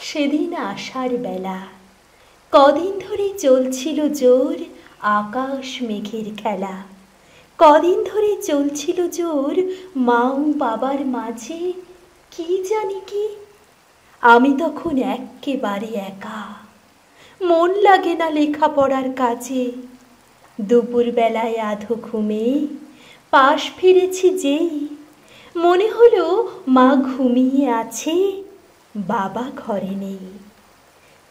সেদিন আষাঢ় বেলা, কদিন ধরে চলছিল জোর আকাশ মেঘের খেলা। কদিন ধরে চলছিল জোর মা ও বাবার মাঝে কি জানি কি। আমি তখন এক্কেবারে একা, মন লাগে না লেখাপড়ার কাজে। দুপুরবেলায় আধো ঘুমে পাশ ফিরেছি যেই, মনে হলো মা ঘুমিয়ে আছে, বাবা ঘরে নেই।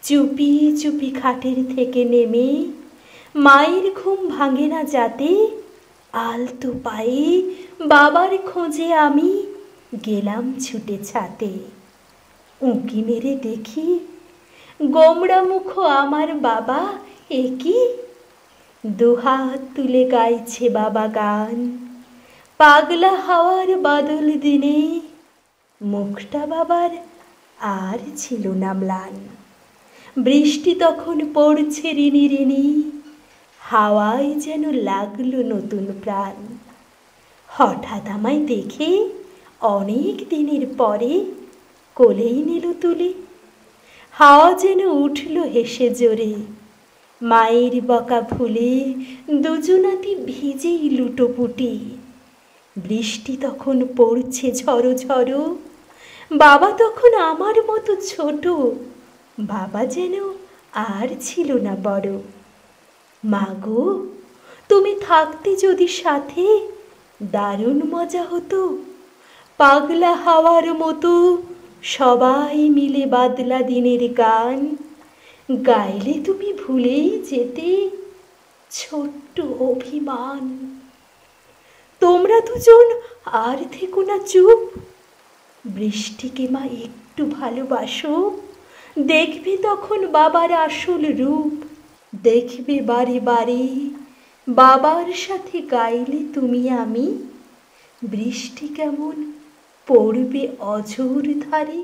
চুপি চুপি খাটের থেকে নেমে, মায়ের ঘুম ভাঙে না যাতে, আলতো পায়ে বাবার খোঁজে আমি গেলাম ছুটে ছাতে। উঁকি মেরে দেখি গোমড়া মুখ আমার বাবা, এ কি! দুহাত তুলে গাইছে বাবা গান, পাগলা হাওয়ার বাদল দিনে। মুখটা বাবার আর ছিল না ম্লান। বৃষ্টি তখন পড়ছে রিনি রিনি, হাওয়ায় যেন লাগলো নতুন প্রাণ। হঠাৎ আমায় দেখে অনেক দিনের পরে কোলেই নিল তুলে। হাওয়া যেন উঠল হেসে জোরে, মায়ের বকা ভুলে দুজনাতি ভিজেই লুটোপুটি। বৃষ্টি তখন পড়ছে ঝড়ো ঝড়ো, বাবা তখন আমার মতো ছোট। বাবা যেন আর ছিল না বড়। মা গো, তুমি থাকতে যদি সাথে, দারুণ মজা হতো। পাগলা হাওয়ার মতো সবাই মিলে বাদলা দিনের গান গাইলে তুমি ভুলেই যেতে ছোট্ট অভিমান। তোমরা দুজন আর থেকো না চুপ, বৃষ্টিকে মা একটু ভালোবাসো। দেখবে তখন বাবার আসল রূপ, দেখবে বারে বারে বাবার সাথে গাইলে তুমি আমি, বৃষ্টি কেমন পড়বে অঝোর ধারে।